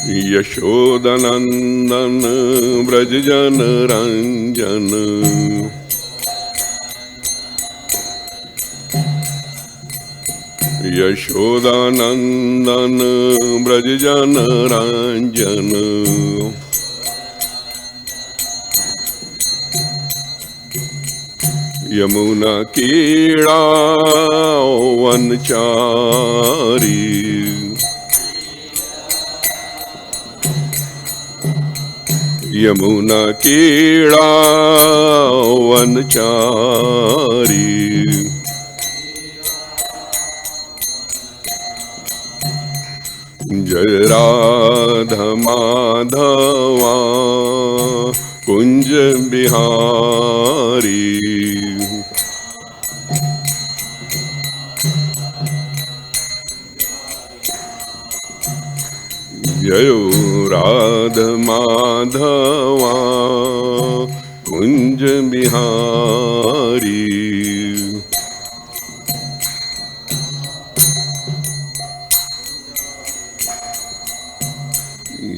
यशोदनंदन ब्रज जन रंजन यशोदानंदन ब्रज जन रंजन यमुना कीड़ा वनचारी यमुना कीड़ा वनचारी जय राधा माधवा कुंज बिहारी जय राधा माधवा कुंज बिहारी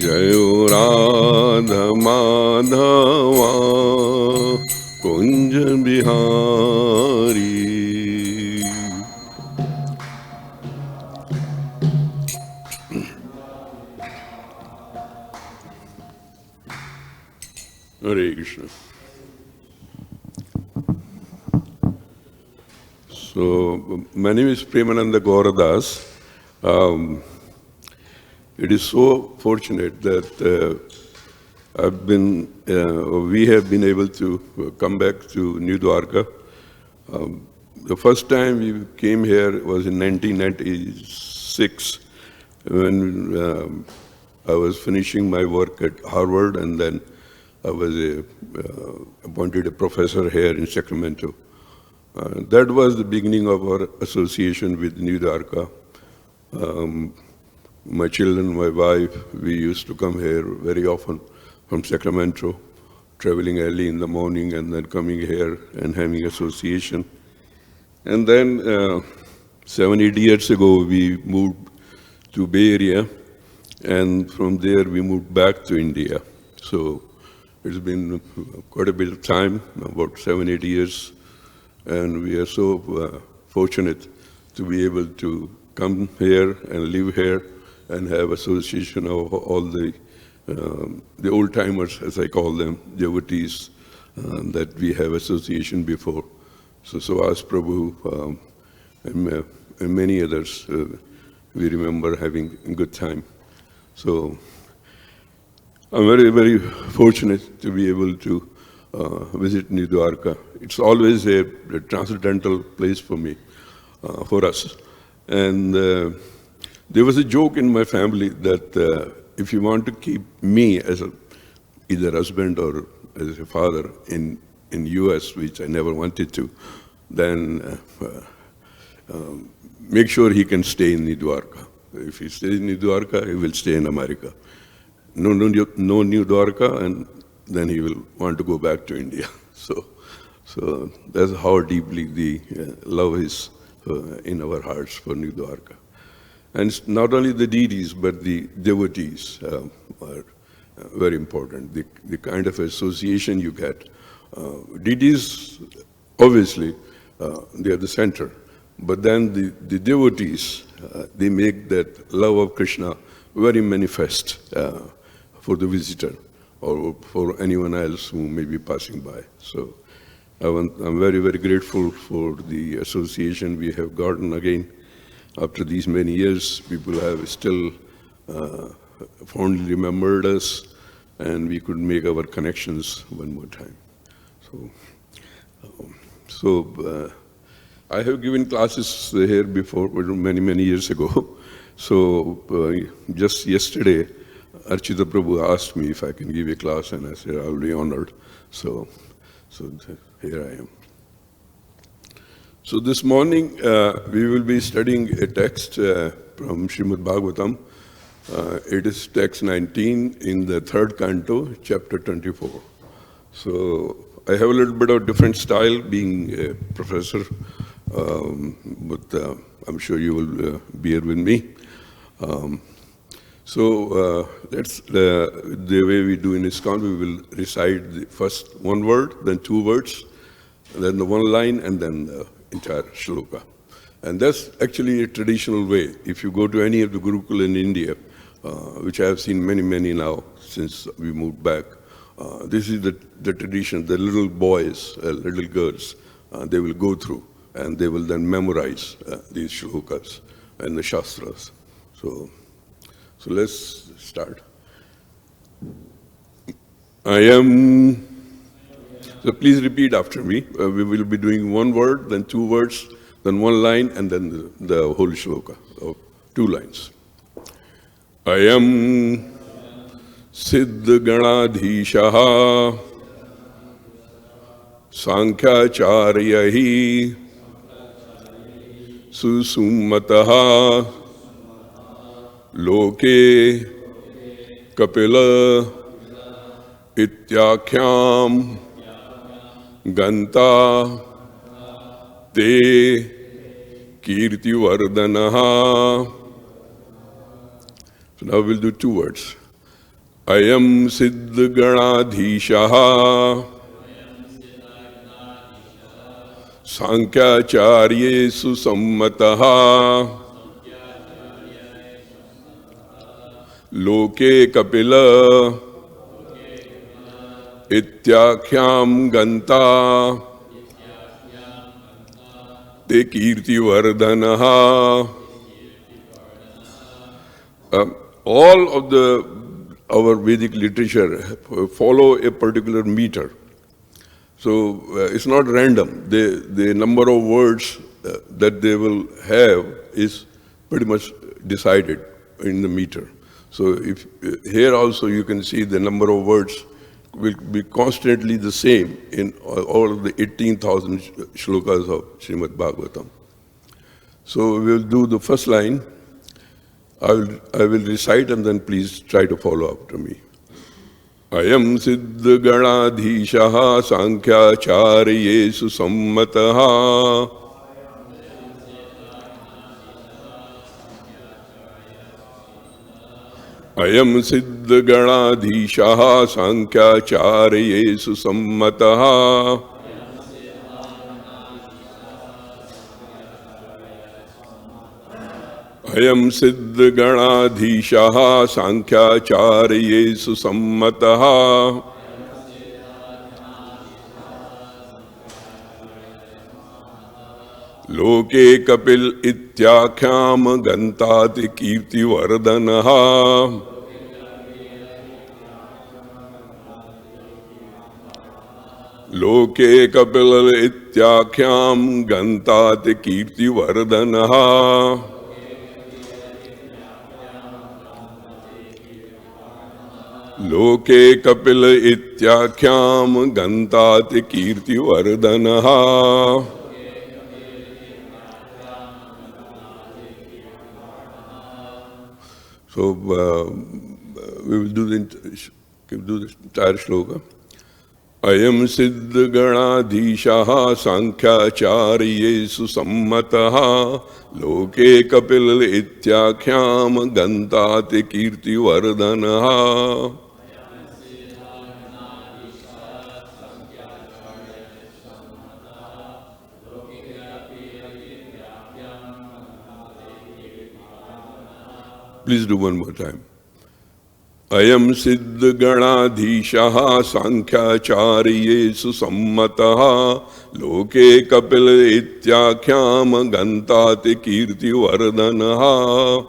जय Radha Madhava Kunj Bihari. Hare Krishna. So, my name is Premananda Gauradas. It is so fortunate that we have been able to come back to New Dwarka. The first time we came here was in 1996 when I was finishing my work at Harvard, and then I was appointed a professor here in Sacramento. That was the beginning of our association with New Dwarka. My children, my wife, we used to come here very often from Sacramento, traveling early in the morning and then coming here and having association. And then 7-8 years ago, we moved to Bay Area, and from there we moved back to India. So it's been quite a bit of time, about 7-8 years, and we are so fortunate to be able to come here and live here and have association of all the old-timers, as I call them, devotees, that we have association before. So Suvas Prabhu and many others, we remember having a good time. So I'm very, very fortunate to be able to visit New Dwarka. It's always a transcendental place for me, for us. And there was a joke in my family that if you want to keep me as either husband or as a father in US, which I never wanted to, then make sure he can stay in New Dwarka. If he stays in New Dwarka, he will stay in America. No New Dwarka, and then he will want to go back to India. So that's how deeply the love is in our hearts for New Dwarka. And it's not only the deities, but the devotees are very important. The kind of association you get. Deities, obviously, they are the center. But then the devotees, they make that love of Krishna very manifest for the visitor or for anyone else who may be passing by. So I'm very, very grateful for the association we have gotten again. After these many years, people have still fondly remembered us, and we could make our connections one more time. So I have given classes here before, many, many years ago. So just yesterday, Archita Prabhu asked me if I can give a class, and I said I'll be honored. So here I am. So this morning we will be studying a text from Srimad Bhagavatam. It is text 19 in the 3rd canto, chapter 24. So I have a little bit of different style being a professor, but I'm sure you will bear with me. The way we do in ISKCON, we will recite the first one word, then two words, then the one line, and then the entire shloka. And that's actually a traditional way. If you go to any of the Gurukul in India, which I have seen many now since we moved back, this is the tradition. The little boys, little girls, they will go through, and they will then memorize these shlokas and the shastras. So let's start. I am. So please repeat after me. We will be doing one word, then two words, then one line, and then the whole shloka, two lines. I am Siddha Ganadhishaha Sankhyacaryahi Susumataha Loke Kapila Ityakhyam Ganta Te Kirtivardhanaha. So now we'll do two words. I am Siddha Ganadhishaha Sankhyacaryesu Sammataha Loke Kapila Ityakhyam Ganta Te Kirtivardhanaha. All of our Vedic literature follow a particular meter. So it's not random. The number of words that they will have is pretty much decided in the meter. So if here also you can see the number of words will be constantly the same in all of the 18,000 shlokas of Srimad Bhagavatam. So we will do the first line. I will recite and then please try to follow after me. Ayam Siddha Ganadhishaha Sankhyacaryesu Sammataha Ayam Siddha Ganadhishaha Sankhyacaryesu Sammataha Ayam Siddha Ganadhishaha Sankhyacaryesu Sammataha Loke Kapil Ityakhyam Gantati Kirtivardhanaha Loke Kapil Ityakhyam Gantati Kirtivardhanaha Loke Kapila Ityakhyam Gantati Kirtivardhanaha. So we will do the entire shloka. Ayam Siddha Ganadhishaha Sankhyacaryesu Sammataha Loke Kapila Ityakhyam Gantati Kirtivardhanaha. Please do one more time. Ayam Siddha Ganadhishaha Sankhyacaryesu Sammataha Loke Kapila Ityakhyam Gantati Kirtivardhanaha.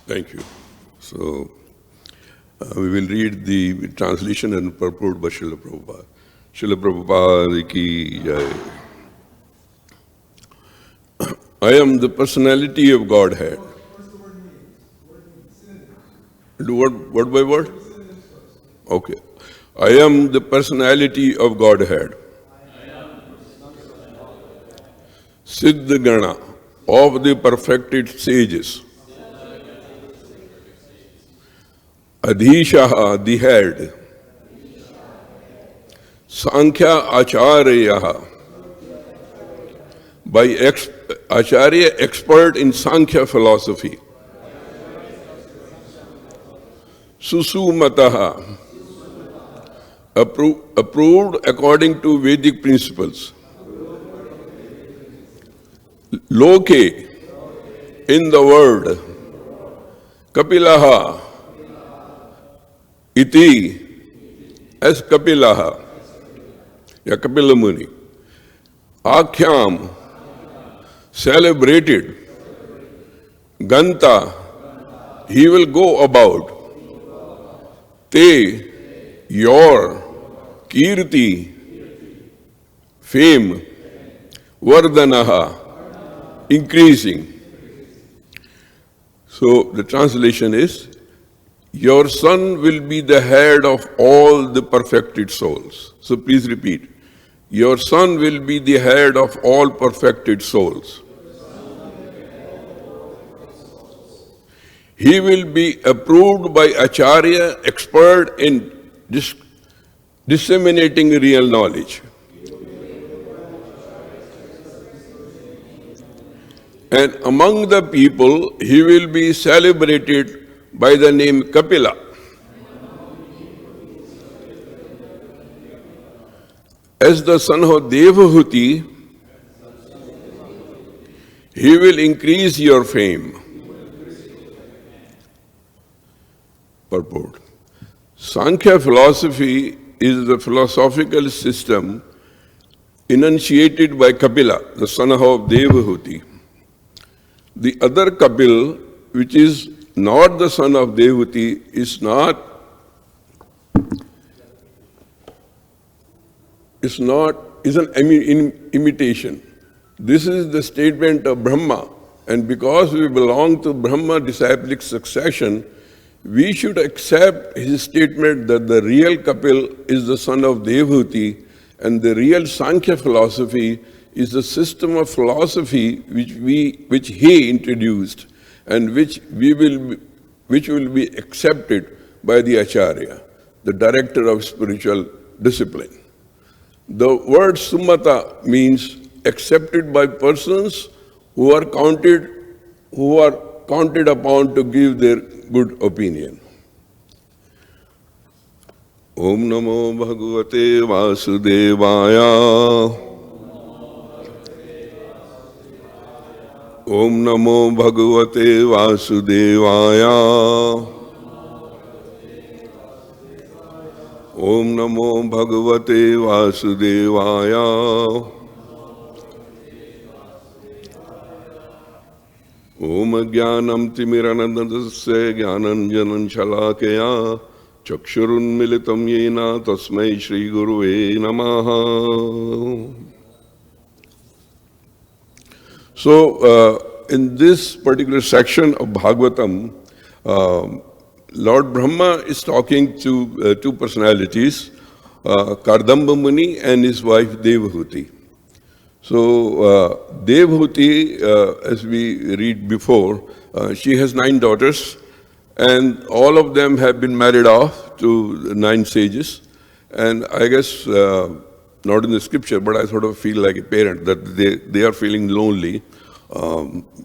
Thank you. So we will read the translation and purport by Srila Prabhupada. Srila Prabhupada ki jai. I am the personality of Godhead. Do word by word? Okay. I am the personality of Godhead. Siddha Gana, of the perfected sages. Adhishaha, the head. Sankhya Acharya, by Acharya, expert in Sankhya philosophy. Susumataha, approved according to Vedic principles. Loke, in the world. Kapilaha, iti, as Kapilaha, ya Kapila Muni. Akhyam, celebrated. Ganta, he will go about. Te, your. Kirti, fame. Vardhanaha, increasing. So the translation is, your son will be the head of all the perfected souls. So please repeat. Your son will be the head of all perfected souls. He will be approved by Acharya, expert in disseminating real knowledge. And among the people, he will be celebrated by the name Kapila. As the son of Devahuti, he will increase your fame. Purport. Sankhya philosophy is the philosophical system enunciated by Kapila, the son of Devahuti. The other Kapil, which is not the son of Devahuti, is an imitation. This is the statement of Brahma, and because we belong to Brahma disciplic succession, we should accept his statement that the real Kapil is the son of Devahuti, and the real Sankhya philosophy is a system of philosophy which he introduced and which will be accepted by the Acharya, the director of spiritual discipline. The word Sumata means accepted by persons who are counted upon to give their good opinion. Om Namo Bhagavate Vasudevaya. Om Namo Bhagavate Vasudevaya. Om Namo Bhagavate Vasudevaya. Om Jnanam Timiranandasya Jnananjanan Shalakaya Chakshurun Militam Yena Tasmai Shri Guruve Namaha. So, in this particular section of Bhagavatam, Lord Brahma is talking to two personalities, Kardamba Muni and his wife Devahuti. So, Devahuti, as we read before, she has 9 daughters, and all of them have been married off to 9 sages. And I guess, not in the scripture, but I sort of feel like a parent that they are feeling lonely.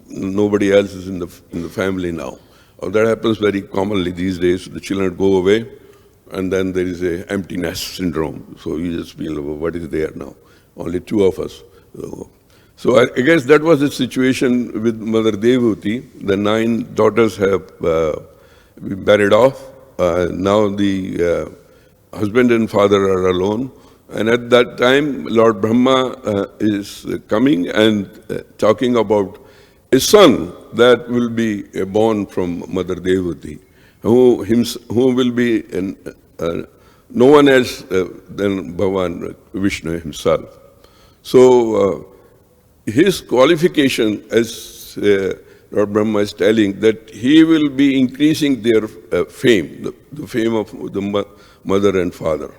Nobody else is in the family now. That happens very commonly these days. The children go away, and then there is a empty nest syndrome. So you just feel, oh, what is there now? Only 2 of us. So I guess that was the situation with Mother Devahuti. The 9 daughters have been married off. Now the husband and father are alone. And at that time, Lord Brahma is coming and talking about a son that will be born from Mother Devahuti, who will be no one else than Bhagavan Vishnu himself. So his qualification, as Lord Brahma is telling, that he will be increasing their fame, the fame of the mother and father.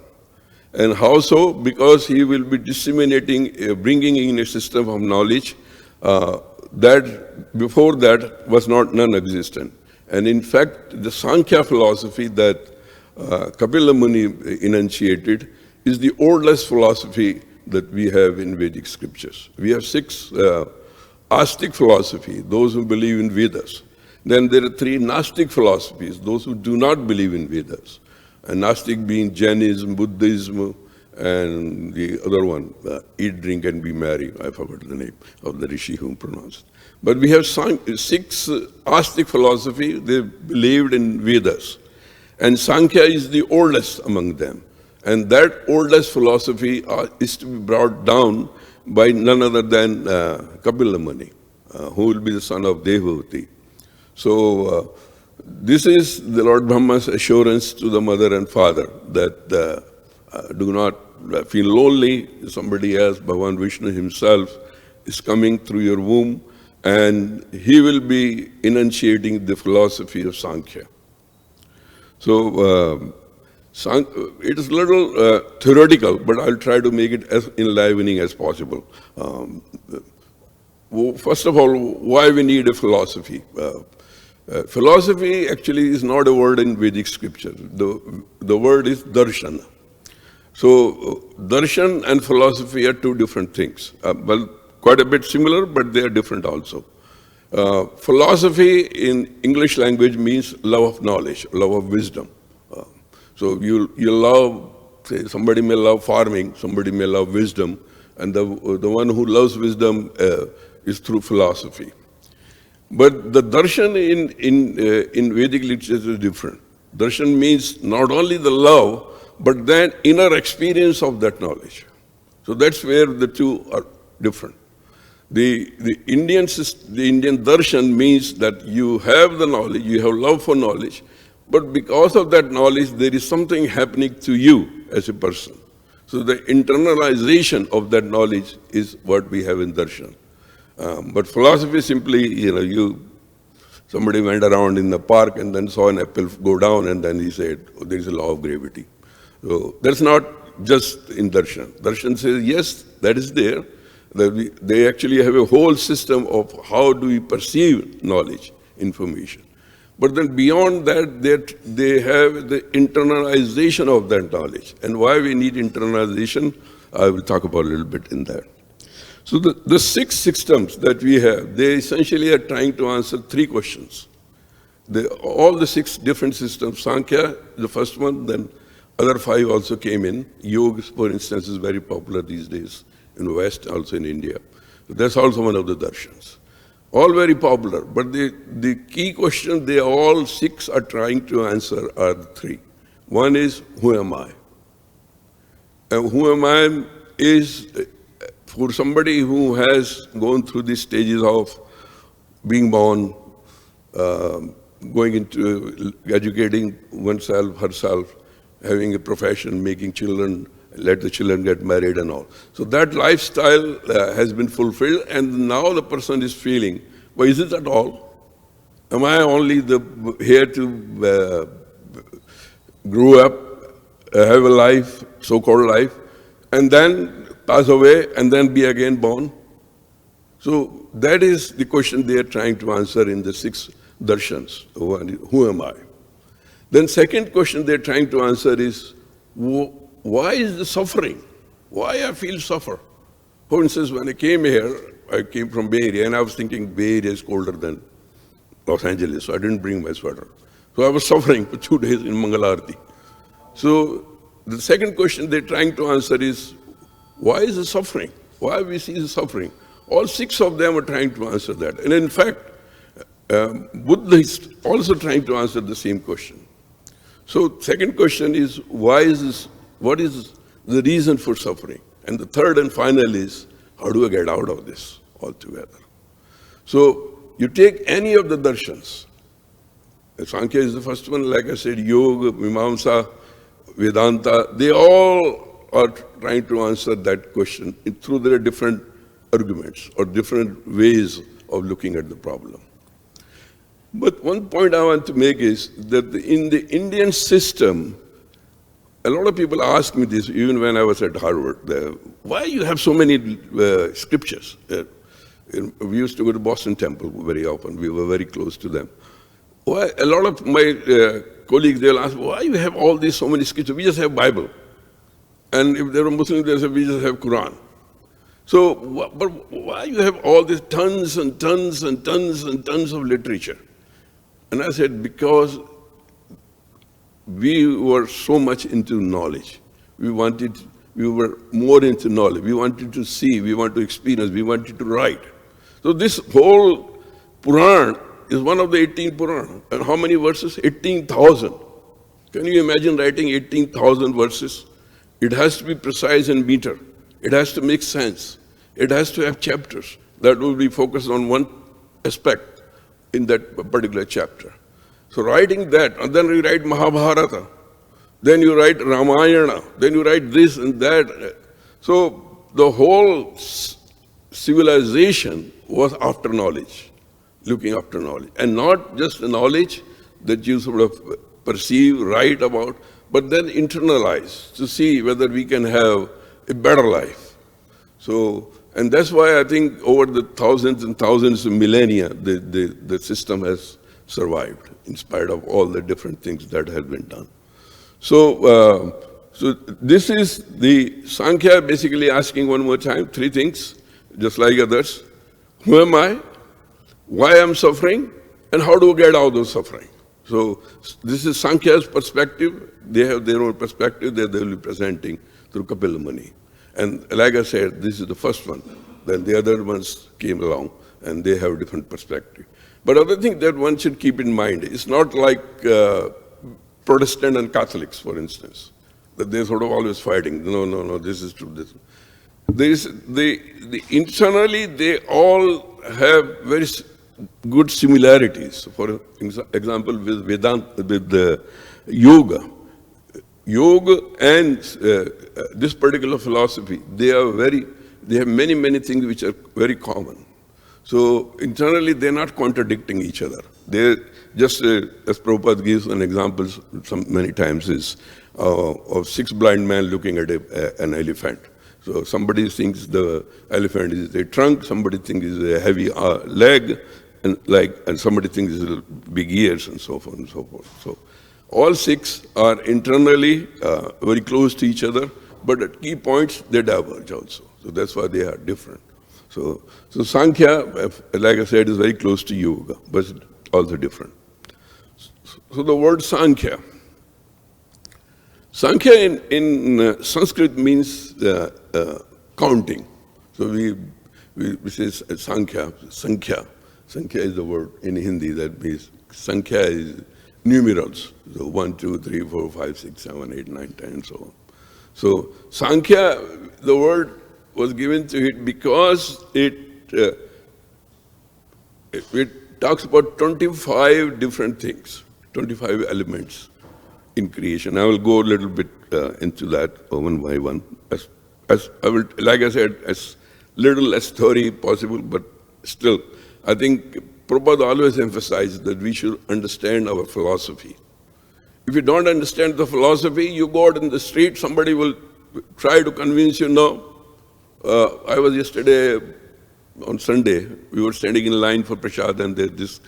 And how so? Because he will be disseminating, bringing in a system of knowledge that before that was non-existent. And in fact, the Sankhya philosophy that Kapila Muni enunciated is the oldest philosophy that we have in Vedic scriptures. We have 6 Astic philosophy, those who believe in Vedas. Then there are 3 Gnostic philosophies, those who do not believe in Vedas. And Gnostic being Jainism, Buddhism, and the other one, eat, drink, and be merry. I forgot the name of the rishi who pronounced. But we have 6 Astic philosophy, they believed in Vedas. And Sankhya is the oldest among them. And that oldest philosophy is to be brought down by none other than Kapila Muni, who will be the son of Devavati. So this is the Lord Brahma's assurance to the mother and father that do not feel lonely. Somebody else, Bhagavan Vishnu himself, is coming through your womb, and he will be enunciating the philosophy of Sankhya. So it is a little theoretical, but I'll try to make it as enlivening as possible. First of all, why we need a philosophy? Philosophy actually is not a word in Vedic scripture. The word is darshan. So darshan and philosophy are 2 different things. Well, quite a bit similar, but they are different also. Philosophy in English language means love of knowledge, love of wisdom. So you love, say, somebody may love farming, somebody may love wisdom, and the one who loves wisdom is through philosophy. But the darshan in Vedic literature is different. Darshan means not only the love, but then inner experience of that knowledge. So that's where the 2 are different. The Indian darshan means that you have the knowledge, you have love for knowledge, but because of that knowledge, there is something happening to you as a person. So the internalization of that knowledge is what we have in darshan. But philosophy simply, somebody went around in the park and then saw an apple go down, and then he said, oh, there is a law of gravity. So that's not just in darshan. Darshan says, yes, that is there. They actually have a whole system of how do we perceive knowledge, information. But then beyond that, they have the internalization of that knowledge. And why we need internalization, I will talk about a little bit in that. So the 6 systems that we have, they essentially are trying to answer 3 questions. All the 6 different systems, Sankhya, the first one, then other 5 also came in. Yoga, for instance, is very popular these days in the West, also in India. So that's also one of the darshans. All very popular, but the key question they all 6 are trying to answer are 3. One is, who am I? And who am I is, for somebody who has gone through the stages of being born, going into educating oneself, herself, having a profession, making children, let the children get married and all. So that lifestyle has been fulfilled, and now the person is feeling, well, is it at all? Am I only here to grow up, have a life, so-called life, and then pass away, and then be again born? So that is the question they are trying to answer in the 6 darshans. Who am I? Then second question they're trying to answer is, why is the suffering? Why I feel suffer? For instance, when I came here, I came from Bay Area, and I was thinking Bay Area is colder than Los Angeles, so I didn't bring my sweater. So I was suffering for 2 days in Mangalarti. So the second question they're trying to answer is, why is the suffering? Why we see the suffering? All 6 of them are trying to answer that. And in fact, Buddhists also trying to answer the same question. So second question is, why is this? What is the reason for suffering? And the third and final is, how do I get out of this altogether? So you take any of the darshans. Sankhya is the first one, like I said, Yoga, Mimamsa, Vedanta, they all are trying to answer that question through their different arguments or different ways of looking at the problem. But one point I want to make is that in the Indian system, a lot of people ask me this, even when I was at Harvard, why you have so many scriptures? We used to go to Boston Temple very often. We were very close to them. Why? A lot of my colleagues, they'll ask, why you have all these so many scriptures? We just have Bible. And if they're a Muslim, they say, we just have Quran. So, but why you have all these tons and tons and tons and tons of literature? And I said, because we were so much into knowledge. We were more into knowledge. We wanted to see, we wanted to experience, we wanted to write. So this whole Puran is one of the 18 Puran. And how many verses? 18,000. Can you imagine writing 18,000 verses? It has to be precise and meter. It has to make sense. It has to have chapters that will be focused on one aspect in that particular chapter. So writing that, and then you write Mahabharata, then you write Ramayana, then you write this and that. So the whole civilization was after knowledge, looking after knowledge. And not just the knowledge that you sort of perceive, write about, but then internalize to see whether we can have a better life. So, and that's why I think over the thousands and thousands of millennia, the system has survived in spite of all the different things that have been done. So, so this is the Sankhya basically asking one more time, three things, just like others. Who am I? Why I'm suffering? And how do I get out of suffering? So this is Sankhya's perspective. They have their own perspective that they will be presenting through Kapila Muni. And like I said, this is the first one. Then the other ones came along and they have a different perspective. But other thing that one should keep in mind, it's not like Protestant and Catholics, for instance, that they're sort of always fighting. No, this is true. Internally, they all have very good similarities. For example, with Vedanta, with the yoga. Yoga and this particular philosophy, they have many things which are very common. So internally, they're not contradicting each other. They're just, as Prabhupada gives an example many times, is of 6 blind men looking at an elephant. So somebody thinks the elephant is a trunk, somebody thinks it's a heavy leg, and somebody thinks it's big ears, and so forth and so forth. So all 6 are internally very close to each other, but at key points they diverge also. So that's why they are different. So Sankhya, like I said, is very close to yoga, but it's also different. So the word Sankhya. Sankhya in Sanskrit means counting. So we say Sankhya. Sankhya is the word in Hindi that means Sankhya is numerals. So 1, 2, 3, 4, 5, 6, 7, 8, 9, 10, and so on. So Sankhya, the word was given to it because it talks about 25 different things, 25 elements in creation. I will go a little bit into that one by one. As I will, like I said, as little as theory possible, but still, I think Prabhupada always emphasized that we should understand our philosophy. If you don't understand the philosophy, you go out in the street, somebody will try to convince you, no. I was yesterday, on Sunday, we were standing in line for Prashad, and there's this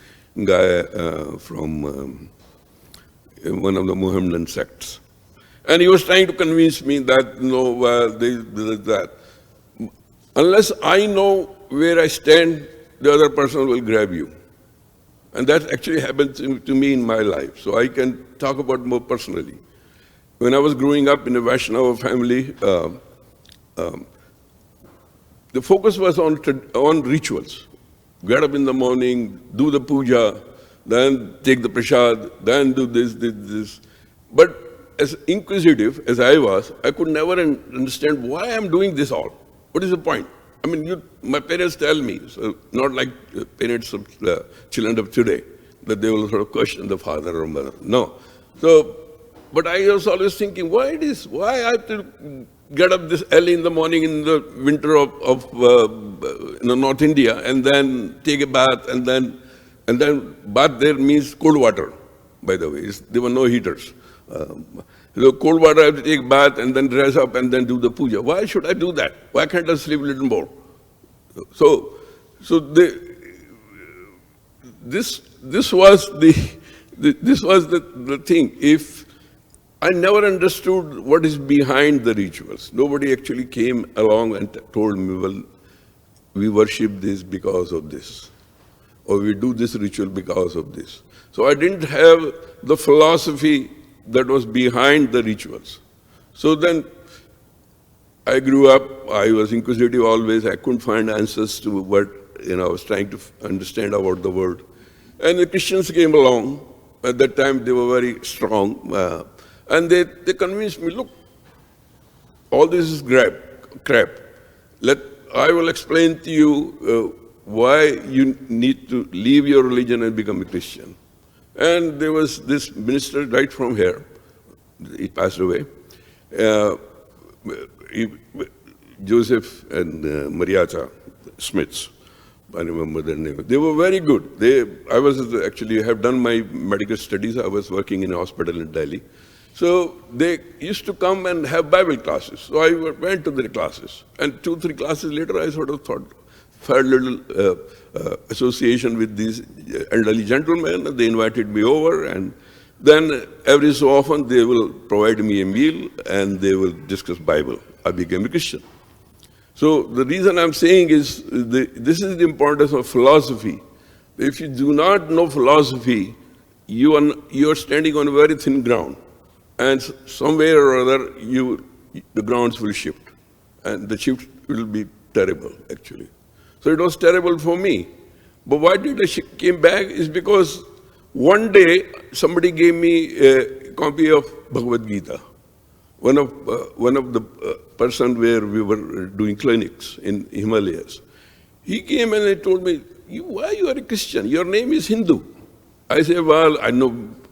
guy from one of the Muhammadan sects. And he was trying to convince me that, that. Unless I know where I stand, the other person will grab you. And that actually happened to me in my life. So I can talk about more personally. When I was growing up in a Vaishnava family, the focus was on rituals. Get up in the morning, do the puja, then take the prasad, then do this. But as inquisitive as I was, I could never understand why I'm doing this all. What is the point? I mean, my parents tell me, so not like the parents of children of today, that they will sort of question the father or mother. No. So, but I was always thinking, why I have to get up this early in the morning in the winter of North India, and then take a bath, and then bath there means cold water, by the way. There were no heaters. So cold water, I have to take bath and then dress up and then do the puja. Why should I do that? Why can't I sleep a little more? So this was the thing. If I never understood what is behind the rituals. Nobody actually came along and told me, well, we worship this because of this, or we do this ritual because of this. So I didn't have the philosophy that was behind the rituals. So then I grew up, I was inquisitive always, I couldn't find answers to what, I was trying to understand about the world. And the Christians came along. At that time, they were very strong. And they convinced me, look, all this is crap. I will explain to you why you need to leave your religion and become a Christian. And there was this minister right from here. He passed away. Joseph and Mariacha Smiths. I remember their name. They were very good. I have done my medical studies. I was working in a hospital in Delhi. So they used to come and have Bible classes. So I went to their classes. And 2-3 classes later, I sort of felt a little association with these elderly gentlemen. They invited me over, and then every so often they will provide me a meal and they will discuss Bible. I became a Christian. So the reason I'm saying is, this is the importance of philosophy. If you do not know philosophy, you are standing on a very thin ground. And somewhere or other, the grounds will shift. And the shift will be terrible, actually. So it was terrible for me. But why did I came back is because one day, somebody gave me a copy of Bhagavad Gita. One of the person where we were doing clinics in Himalayas. He came and he told me, why you are a Christian? Your name is Hindu. I said, well, I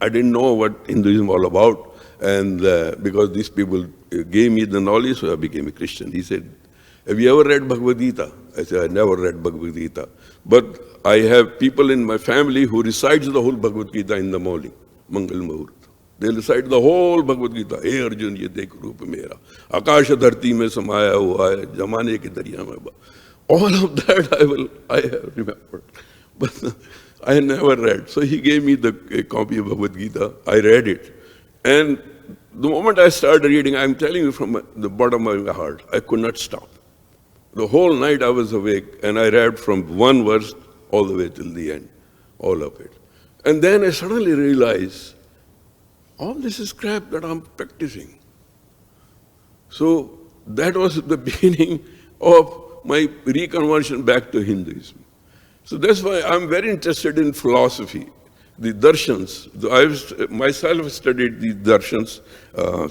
didn't know what Hinduism was all about. And because these people gave me the knowledge, so I became a Christian. He said, have you ever read Bhagavad Gita? I said, I never read Bhagavad Gita. But I have people in my family who recites the whole Bhagavad Gita in the morning, Mangal Muhurt. They recite the whole Bhagavad Gita. Hey Arjun, ye dekh roop mera. Akash dharti mein samaya hua hai, jamane ki dariya mein. All of that I have remembered. But I never read. So he gave me a copy of Bhagavad Gita. I read it. And the moment I started reading, I'm telling you from the bottom of my heart, I could not stop. The whole night I was awake, and I read from one verse all the way till the end, all of it. And then I suddenly realized, all this is crap that I'm practicing. So that was the beginning of my reconversion back to Hinduism. So that's why I'm very interested in philosophy, the darshans. I've myself studied these darshans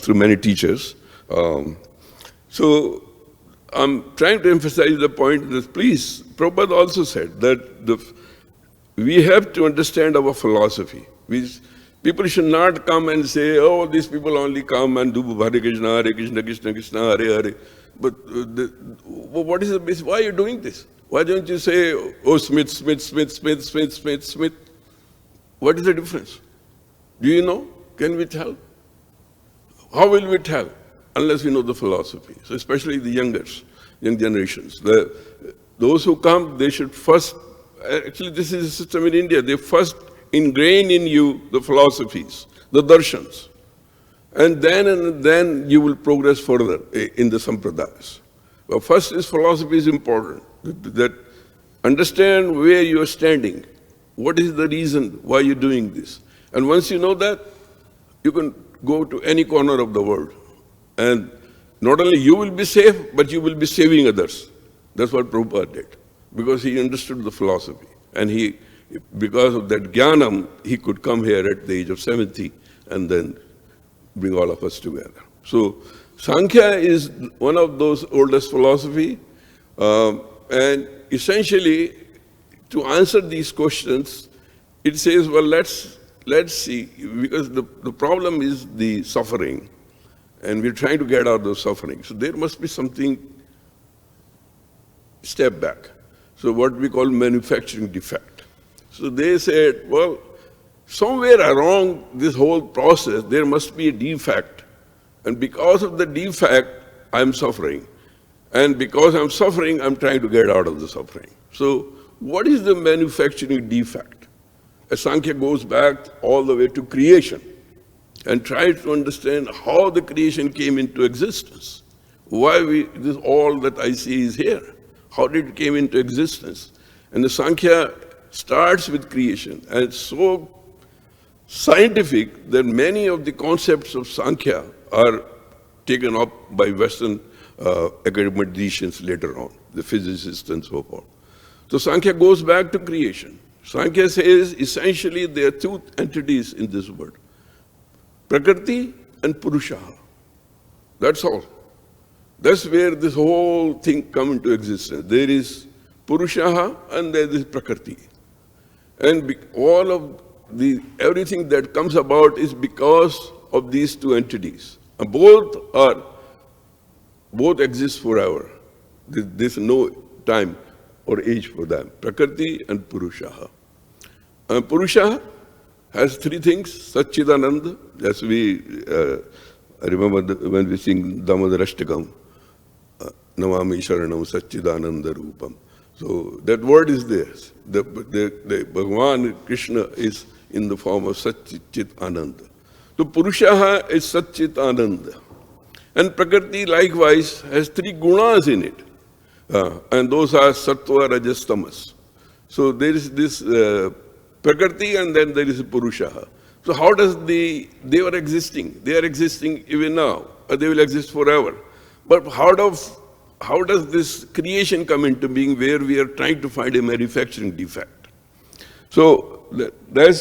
through many teachers. So I'm trying to emphasize the point that, please, Prabhupada also said that we have to understand our philosophy. People should not come and say, oh, these people only come and do Hare Krishna, Krishna Krishna, Hare Hare. But what is the basis? Why are you doing this? Why don't you say, oh, Smith? What is the difference? Do you know? Can we tell? How will we tell? Unless we know the philosophy. So especially the young generations. Those who come, they should first, actually this is a system in India, they first ingrain in you the philosophies, the darshans. And then you will progress further in the sampradayas. But first is philosophy is important. That understand where you are standing. What is the reason why you're doing this? And once you know that, you can go to any corner of the world. And not only you will be safe, but you will be saving others. That's what Prabhupada did. Because he understood the philosophy. And because of that jnanam, he could come here at the age of 70 and then bring all of us together. So Sankhya is one of those oldest philosophy. And essentially, to answer these questions, it says, well, let's see, because the problem is the suffering. And we're trying to get out of the suffering. So there must be something step back. So what we call manufacturing defect. So they said, well, somewhere along this whole process, there must be a defect. And because of the defect, I'm suffering. And because I'm suffering, I'm trying to get out of the suffering. So what is the manufacturing defect? Sankhya goes back all the way to creation. and try to understand how the creation came into existence. Why this all that I see is here? How did it came into existence? And the Sankhya starts with creation, and it's so scientific that many of the concepts of Sankhya are taken up by Western academicians later on, the physicists and so forth. So Sankhya goes back to creation. Sankhya says essentially there are two entities in this world, Prakriti and Purusha. That's all. That's where this whole thing comes into existence. There is Purusha and there is Prakriti. And all of everything that comes about is because of these two entities. And both exist forever. There's no time or age for them, Prakriti and Purusha. Purusha has three things, Satchidananda, as we remember when we sing Damodarashtakam, Namami Sharanam Satchidananda Rupam. So that word is there. The Bhagavan Krishna is in the form of Satchit Ananda. So Purusha is Satchit Ananda. And Prakriti likewise has three gunas in it. And those are Sattva, Rajas, Tamas. So there is this Prakriti and then there is Purusha. So how does they are existing? They are existing even now. They will exist forever. But how does this creation come into being where we are trying to find a manufacturing defect? So they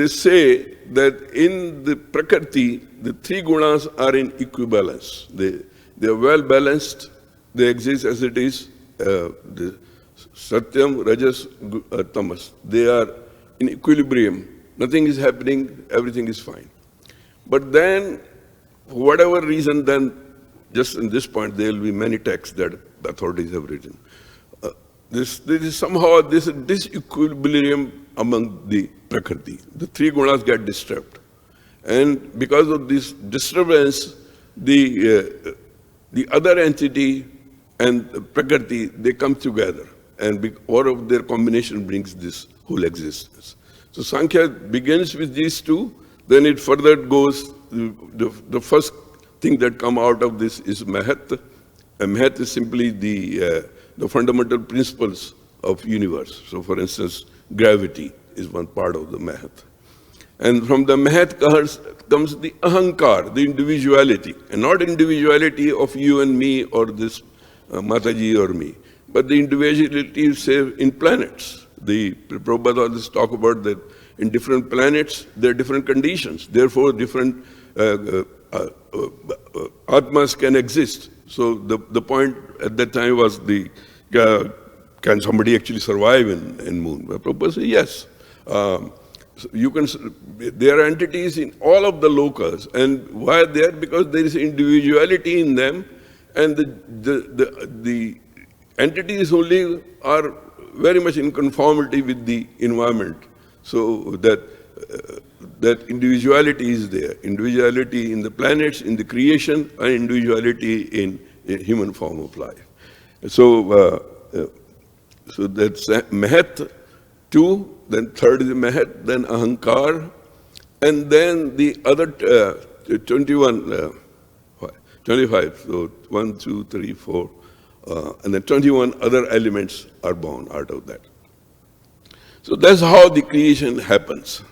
say that in the Prakriti, the three gunas are in equibalence. They are well balanced. They exist as it is. The Satyam, Rajas, Tamas. They are in equilibrium. Nothing is happening. Everything is fine. But then, for whatever reason, then just in this point, there will be many texts that authorities have written. There is somehow this disequilibrium among the Prakriti. The three gunas get disturbed. And because of this disturbance, the other entity and Prakriti, they come together. And all of their combination brings this whole existence. So Sankhya begins with these two, then it further goes, the first thing that come out of this is Mahat. Mahat is simply the fundamental principles of universe. So for instance, gravity is one part of the Mahat. And from the Mahat comes the Ahankar, the individuality. And not individuality of you and me or this Mataji or me, but the individuality, say, in planets. The Prabhupada always talk about that in different planets, there are different conditions. Therefore, different Atmas can exist. So the point at that time was can somebody actually survive in moon? Prabhupada said, yes. So you can. There are entities in all of the lokas, and why they are? Because there is individuality in them, and the entities only are very much in conformity with the environment. So that individuality is there. Individuality in the planets, in the creation, and individuality in human form of life. So that's Mahat, two, then third is Mahat, then Ahankar, and then the other 25, so 1, 2, 3, 4, and then 21 other elements are born out of that. So that's how the creation happens.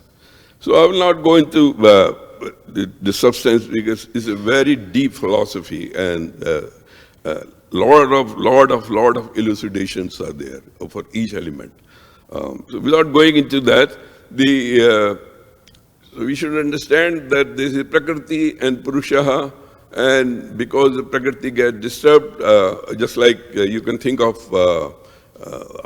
So I will not go into the substance because it's a very deep philosophy and lot of elucidations are there for each element. So without going into that, so we should understand that this is Prakriti and Purusha, and because the Prakriti gets disturbed, just like you can think of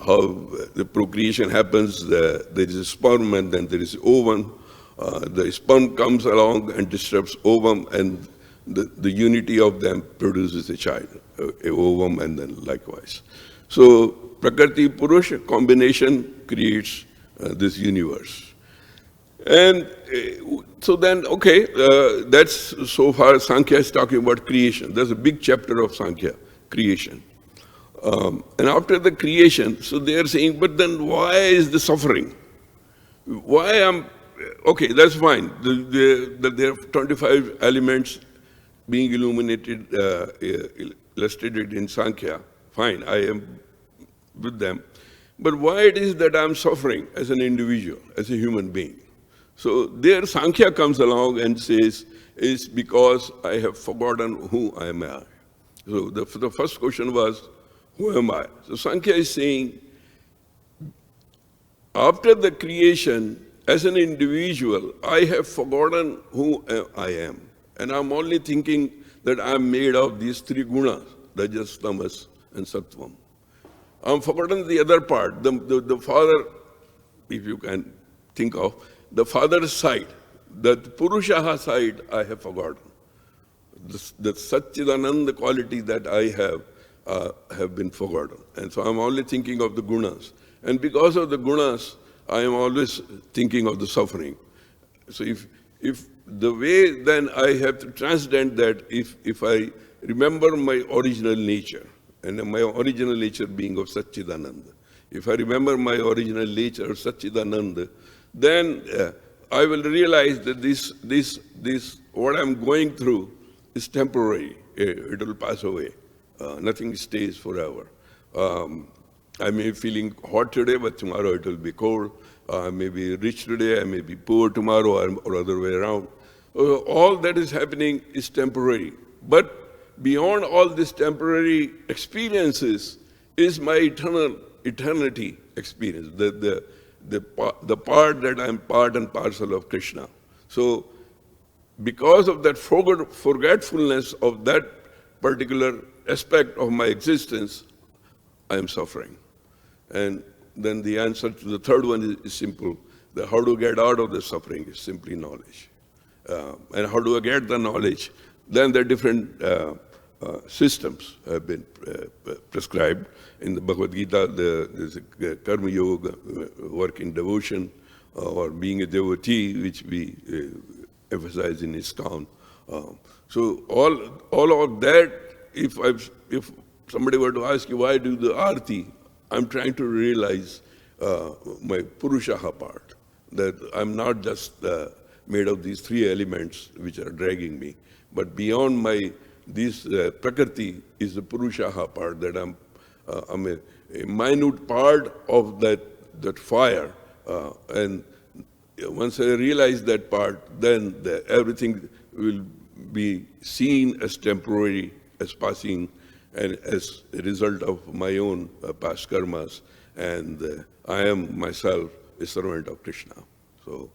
how the procreation happens, there is a sperm and then there is ovum. The sperm comes along and disturbs ovum, and the unity of them produces a child, a ovum and then likewise. So Prakriti Purusha combination creates this universe. And so then, okay, that's so far Sankhya is talking about creation. There's a big chapter of Sankhya, creation. And after the creation, so they are saying, but then why is the suffering? Why okay, that's fine. There are 25 elements being illuminated, illustrated in Sankhya. Fine, I am with them. But why it is that I'm suffering as an individual, as a human being? So there Sankhya comes along and says, it's because I have forgotten who I am. So the first question was, who am I? So Sankhya is saying, after the creation, as an individual, I have forgotten who I am. And I'm only thinking that I'm made of these three gunas, rajas, tamas, and sattvam. I'm forgotten the other part, the father, if you can think of, the father's side, the Purushaha side, I have forgotten. The Satchidananda quality that I have been forgotten. And so I'm only thinking of the gunas. And because of the gunas, I am always thinking of the suffering. So if the way then I have to transcend that, if I remember my original nature, and my original nature being of Satchidananda, if I remember my original nature of Satchidananda, then I will realize that this what I'm going through is temporary. It will pass away. Nothing stays forever. I may be feeling hot today, but tomorrow it will be cold. I may be rich today, I may be poor tomorrow, or other way around. All that is happening is temporary. But beyond all these temporary experiences is my eternity experience, the part that I'm part and parcel of Krishna. So because of that forgetfulness of that particular aspect of my existence, I am suffering. And then the answer to the third one is simple. How to get out of the suffering is simply knowledge. And how do I get the knowledge? Then there are different systems have been prescribed. In the Bhagavad Gita, there's a karma yoga, work in devotion, or being a devotee, which we emphasize in ISKCON. So all of that, if somebody were to ask you, why do the arti? I'm trying to realize my Purushaha part, that I'm not just made of these three elements which are dragging me, but beyond this Prakriti is the Purushaha part, that I'm a minute part of that fire. And once I realize that part, then everything will be seen as temporary, as passing, and as a result of my own past karmas. And I am myself a servant of Krishna. So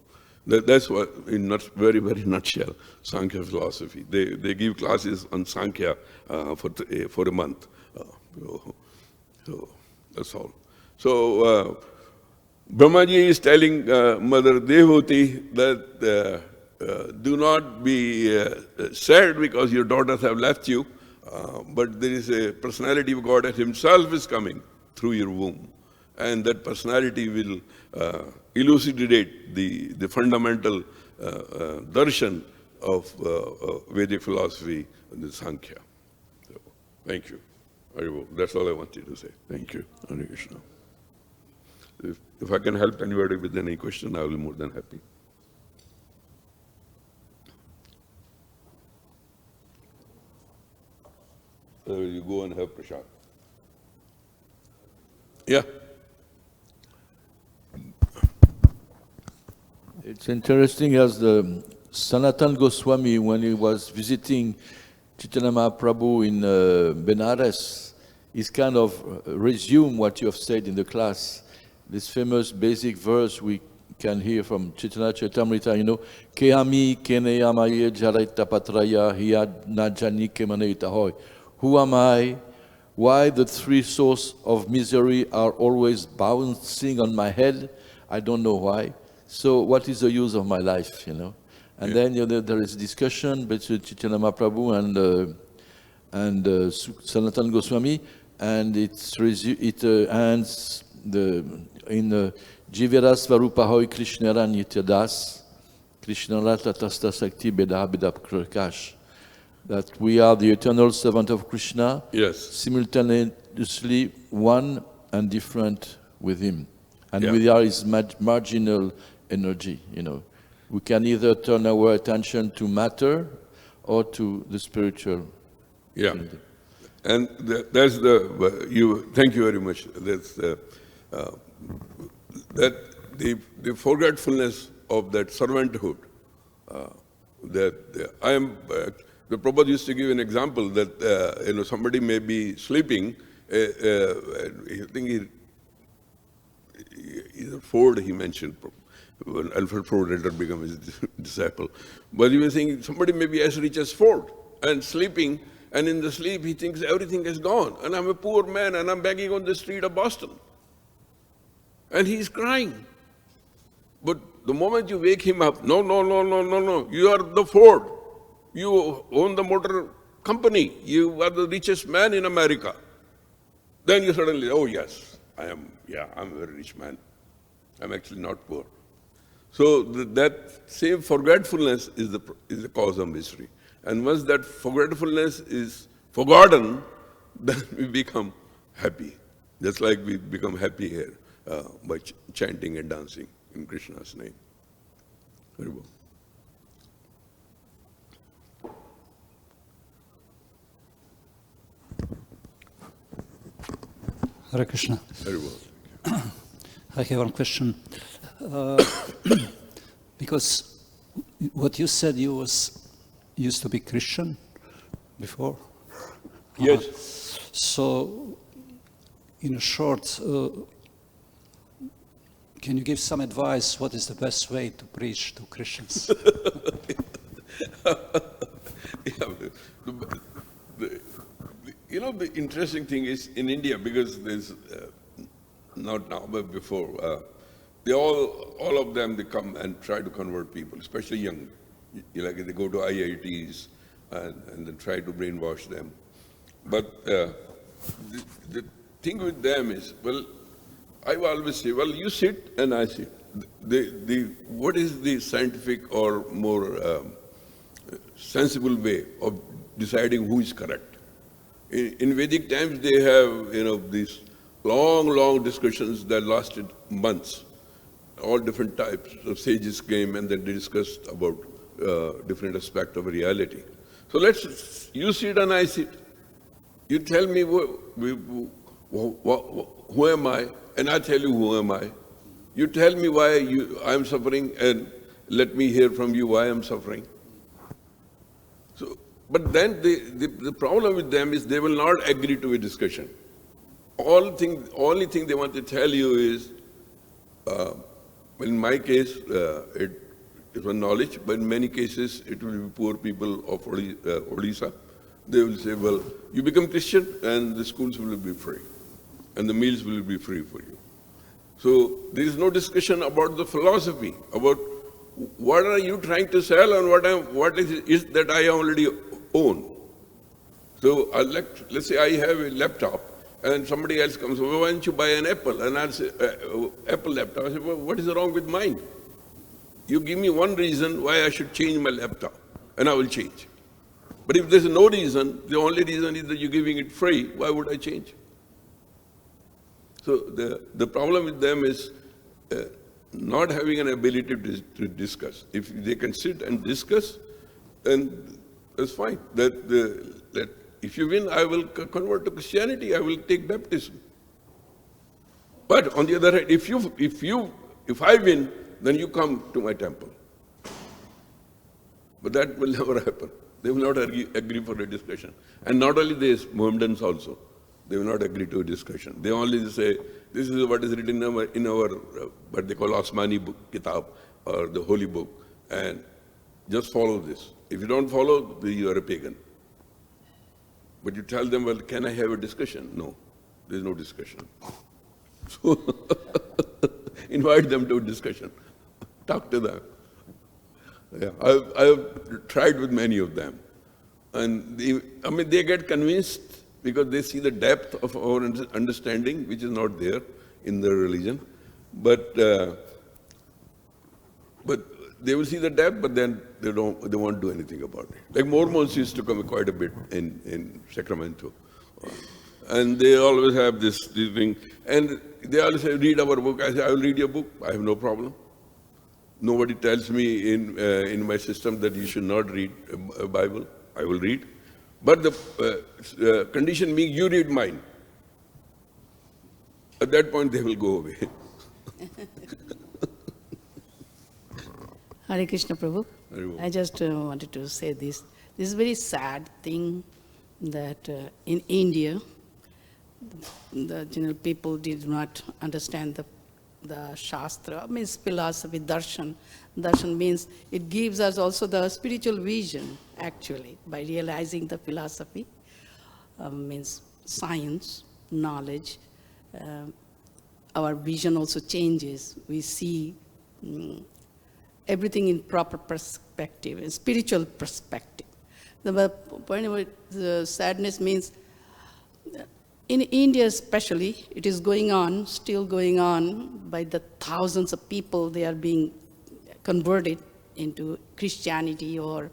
that's what, in very, very nutshell, Sankhya philosophy. They give classes on Sankhya for a month. So that's all. So Brahmaji is telling Mother Devhuti that do not be sad because your daughters have left you, but there is a personality of God himself is coming through your womb. And that personality will elucidate the fundamental darshan of Vedic philosophy, the Sankhya. So, thank you. That's all I wanted to say. Thank you. Hare Krishna. If I can help anybody with any question, I will be more than happy. You go and have prasad. Yeah. It's interesting as the Sanatan Goswami, when he was visiting Chaitanya Mahaprabhu in Benares, he's kind of resumed what you have said in the class. This famous basic verse we can hear from Chaitanya Charitamrita, Kehami keneyamaye jarita patraya hiyad najani kemane itahoy. Who am I? Why the three sources of misery are always bouncing on my head? I don't know why. So what is the use of my life, And then there is discussion between Chaitanya Mahaprabhu and Sanatan Goswami, and it ends in Jivira Svarupahoy Krishnara Nityadas, Krishnara Tatasta Sakti Beda Beda Prakash. That we are the eternal servant of Krishna, yes, simultaneously one and different with him. And we are his marginal energy, we can either turn our attention to matter or to the spiritual. Yeah. And that's thank you very much. That's that the forgetfulness of that servanthood. The Prabhupada used to give an example that somebody may be sleeping. I think either Ford he mentioned. When Alfred Ford later became his disciple. But he was saying somebody may be as rich as Ford and sleeping, and in the sleep he thinks everything is gone, and I'm a poor man and I'm begging on the street of Boston. And he's crying. But the moment you wake him up, no, you are the Ford. You own the motor company. You are the richest man in America. Then you suddenly, oh yes, I'm a very rich man. I'm actually not poor. So that same forgetfulness is the cause of misery. And once that forgetfulness is forgotten, then we become happy. Just like we become happy here by chanting and dancing in Krishna's name. Very well. Hare Krishna. Very well. I have one question. Because what you said, you used to be Christian before? Yes. So, in short, can you give some advice? What is the best way to preach to Christians? The interesting thing is in India, because there's not now but before, they all of them they come and try to convert people, especially young. Like they go to IITs and then try to brainwash them. But the thing with them is, well, I always say, well, you sit and I sit. What is the scientific or more sensible way of deciding who is correct? In Vedic times, they have these long discussions that lasted months. All different types of sages came and then they discussed about different aspects of reality. So you sit and I sit. You tell me who am I, and I tell you who am I. You tell me why I'm suffering, and let me hear from you why I'm suffering. So, but then the problem with them is they will not agree to a discussion. Only thing they want to tell you is, in my case, it was knowledge, but in many cases it will be poor people of Odisha. They will say, well, you become Christian and the schools will be free and the meals will be free for you. So there is no discussion about the philosophy, about what are you trying to sell and what is that I already own. So let's say I have a laptop and somebody else comes, well, why don't you buy an Apple? And I'll say, Apple laptop. I say, well, what is wrong with mine? You give me one reason why I should change my laptop, and I will change. But if there's no reason, the only reason is that you're giving it free, why would I change? So the problem with them is not having an ability to discuss. If they can sit and discuss, then that's fine. That if you win, I will convert to Christianity, I will take baptism. But on the other hand, if I win, then you come to my temple. But that will never happen. They will not agree for a discussion. And not only this, Mohammedans also, they will not agree to a discussion. They only say, this is what is written in our what they call Asmani book, Kitab, or the Holy Book, and just follow this. If you don't follow, you are a pagan. But you tell them, well, can I have a discussion? No, there is no discussion. So invite them to a discussion. Talk to them. Yeah, I've tried with many of them. And they get convinced because they see the depth of our understanding, which is not there in their religion. But they will see the depth, but then they won't do anything about it. Like Mormons used to come quite a bit in Sacramento. And they always have this thing. And they always say, read our book. I say, I will read your book. I have no problem. Nobody tells me in my system that you should not read a Bible. I will read. But the condition being you read mine. At that point, they will go away. Hare Krishna Prabhu. Hare Bol. I just wanted to say this. This is a very sad thing that in India, the general people did not understand the Shastra, means philosophy, darshan. Darshan means it gives us also the spiritual vision, actually, by realizing the philosophy, means science, knowledge. Our vision also changes. We see everything in proper perspective, in spiritual perspective. The point of the sadness means, in India especially, it is going on, still going on, by the thousands of people, they are being converted into Christianity or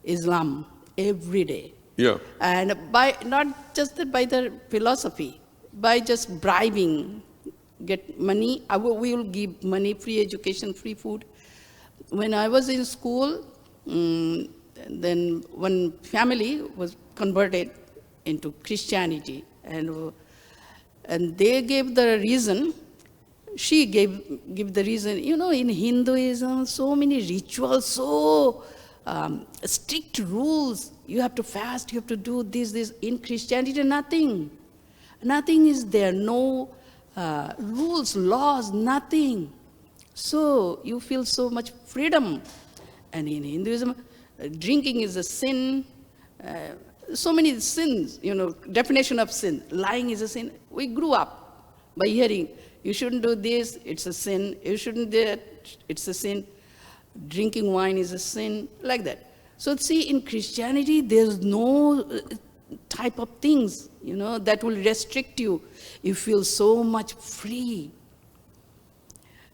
Islam every day. Yeah. And by, not just by the philosophy, by just bribing, get money, we will give money, free education, free food. When I was in school, then one family was converted into Christianity, and they gave the reason, she gave the reason, in Hinduism, so many rituals, so strict rules, you have to fast, you have to do this. In Christianity, nothing. Nothing is there, no rules, laws, nothing. So you feel so much freedom. And in Hinduism, drinking is a sin. So many sins, definition of sin. Lying is a sin. We grew up by hearing, you shouldn't do this, it's a sin. You shouldn't do that, it's a sin. Drinking wine is a sin, like that. So see, in Christianity, there's no type of things, that will restrict you. You feel so much free.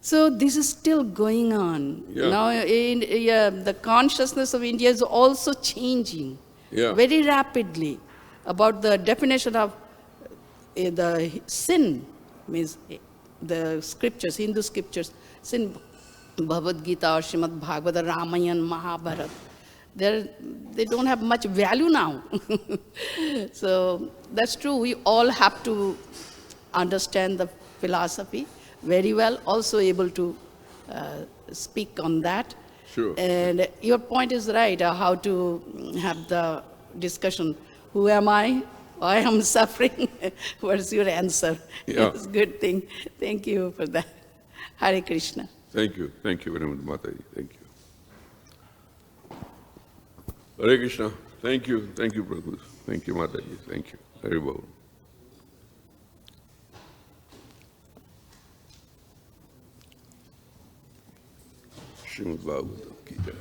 So this is still going on. Yeah. Now, the consciousness of India is also changing very rapidly about the definition of the sin, means the scriptures, Hindu scriptures, sin, Bhagavad Gita or Srimad Bhagavata, Ramayana, Mahabharata. They don't have much value now. So that's true. We all have to understand the philosophy very well, also able to speak on that. Sure. And your point is right, how to have the discussion. Who am I? Why am suffering? What's your answer? Yeah. It's a good thing. Thank you for that. Hare Krishna. Thank you. Thank you very much, Mataji. Thank you. Hare Krishna. Thank you. Thank you, Prabhu. Thank you, Mataji. Thank you. Hare Bol. Srimad Bhagavatam ki jai.